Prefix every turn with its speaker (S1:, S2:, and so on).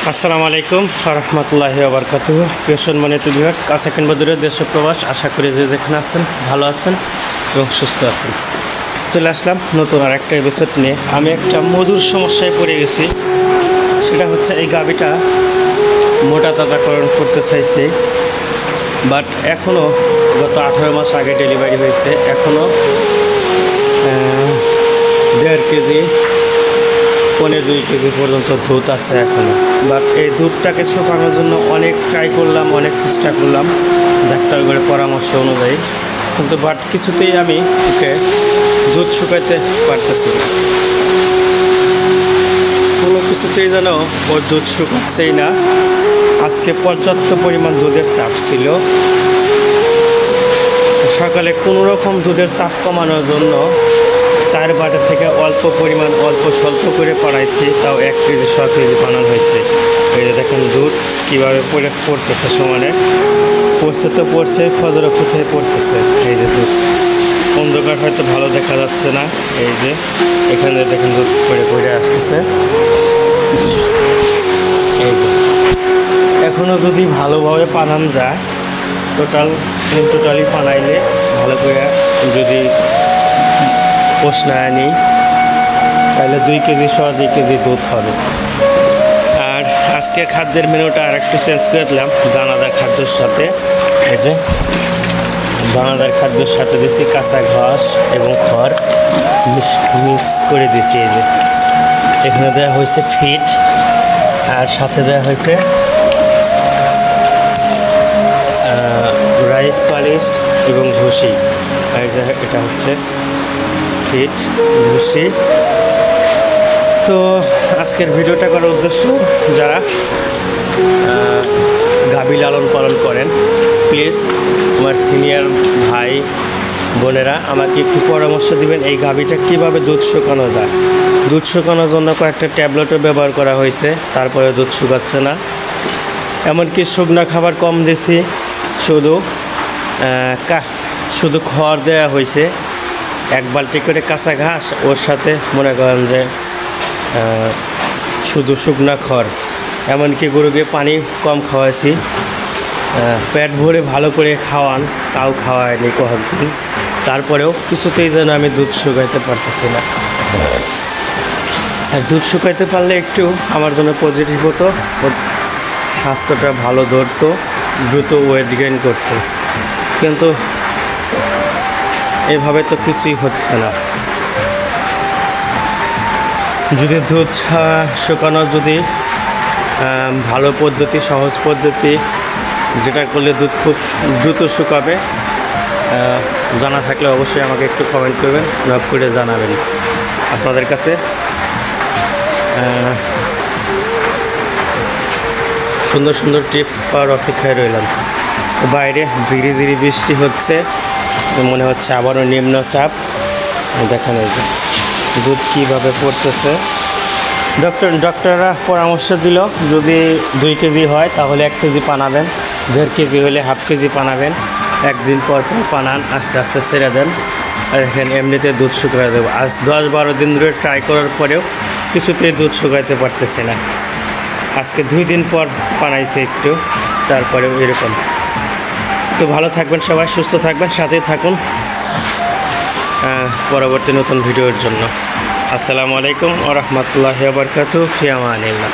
S1: আসসালামু আলাইকুম রহমতুল্লাহি ওয়া বারাকাতুহু। প্রিয় সম্মানিত ভিউয়ার্স, কাছে কিংবা দূরে দেশ ও প্রবাস, আশা করি যে যেখানে আছেন ভালো আছেন এবং সুস্থ আছেন। চলে আসলাম নতুন আর একটা এপিসোড নিয়ে। আমি একটা মধুর সমস্যায় পড়ে গেছি। সেটা হচ্ছে এই গাভীটা মোটা তাজাকরণ করতে চাইছি, বাট এখনও গত 18 মাস আগে ডেলিভারি হয়েছে, এখনও 1.5 কেজি 1.5-2 কেজি পর্যন্ত দুধ আছে এখনও। বাট এই দুধটাকে শুকানোর জন্য অনেক ট্রাই করলাম, অনেক চেষ্টা করলাম ডাক্তারদের পরামর্শ অনুযায়ী, কিন্তু বাট কিছুতেই আমি ওকে দুধ শুকাইতে পারতেছি না। কোনো কিছুতেই যেন ওর দুধ শুকাচ্ছেই না। আজকে পর্যাপ্ত পরিমাণ দুধের চাপ ছিল। সকালে কোনো রকম দুধের চাপ কমানোর জন্য 4 বাটা থেকে অল্প পরিমাণ অল্প স্বল্প করে পাড়াইছি, তাও 1 কেজি 100 কেজি বানানো হয়েছে। এই যে দেখেন দুধ কীভাবে পড়তেছে, সমানে পড়ছে তো পড়ছে, ফজরের কোথায় পড়তেছে। এই যে দুধ অন্ধকার হয়তো ভালো দেখা যাচ্ছে না, এই যে এখানে দেখেন দুধ পড়ে আসতেছে। এই যে এখনও যদি ভালোভাবে পানান যায়, টোটালি পানাইলে ভালো করে যদি পোষনায় নিই, তাহলে 2 কেজি 2 কেজি দুধ হবে। আর আজকের খাদ্যের মেনুটা আর একটু চেঞ্জ করে দিলাম দানাদার খাদ্যের সাথে। এই যে দানাদার খাদ্যের সাথে দিছি কাঁচা ঘাস এবং খড় মিক্স করে দিছি। এই যে এখানে দেওয়া হয়েছে ফিড, আর সাথে দেওয়া হয়েছে রাইস পালিশ এবং ভুসি। আর এটা হচ্ছে ফিড, ভুসি। তো আজকের ভিডিওটা করার উদ্দেশ্য, যারা গাভী লালন পালন করেন, প্লিজ আমার সিনিয়র ভাই বোনেরা আমাকে একটু পরামর্শ দিবেন এই গাভীটা কীভাবে দুধ শুকানো যায়। দুধ শুকানোর জন্য কয়েকটা ট্যাবলেটও ব্যবহার করা হয়েছে, তারপরে দুধ শুকাচ্ছে না। এমনকি শুকনা খাবার কম দিচ্ছি, শুধু খড় দেওয়া হয়েছে, 1 বালতি করে কাঁচা ঘাস, ওর সাথে মনে করেন যে শুধু শুকনা খড়। এমনকি গরুকে পানি কম খাওয়াইছি, পেট ভরে ভালো করে খাওয়ান, তাও খাওয়ায়নি কয়েকদিন। তারপরেও কিছুতেই যেন আমি দুধ শুকাইতে পারতেছি না। আর দুধ শুকাইতে পারলে একটু আমার জন্য পজিটিভ হতো, স্বাস্থ্যটা ভালো ধরতো, দ্রুত ওয়েট গেইন করতো। কিন্তু এভাবে তো কিছুই হচ্ছে না। যদি দুধ শুকানোর যদি ভালো পদ্ধতি, সহজ পদ্ধতি, যেটা করলে দুধ খুব দ্রুত শুকাবে, জানা থাকলে অবশ্যই আমাকে একটু কমেন্ট করবেন, নক করে জানাবেন। আপনাদের কাছে সুন্দর সুন্দর টিপস পাওয়ার অপেক্ষায় রইলাম। বাইরে ঝিরি ঝিরি বৃষ্টি হচ্ছে, মনে হচ্ছে আবারও নিম্নচাপ। দেখেন এই যে দুধ কীভাবে পড়তেছে। ডক্টররা পরামর্শ দিল যদি 2 কেজি হয় তাহলে 1 কেজি পানাবেন, 1.5 কেজি হলে 1/2 কেজি পানাবেন, 1 দিন পর পানান, আস্তে আস্তে ছেড়ে দেন। আর এখানে এমনিতে দুধ শুকাই দেবো। আজ 10-12 দিন ধরে ট্রাই করার পরেও কিছুতেই দুধ শুকাইতে পারতেছি না। আজকে 2 দিন পর পানাইছে একটু, তারপরেও এরকম। তো ভালো থাকবেন সবাই, সুস্থ থাকবেন, সাথেই থাকুন পরবর্তী নতুন ভিডিওর জন্য। আসসালামু আলাইকুম ওয়া রাহমাতুল্লাহি ওয়া বারাকাতুহু। ফি আমানিল্লাহ।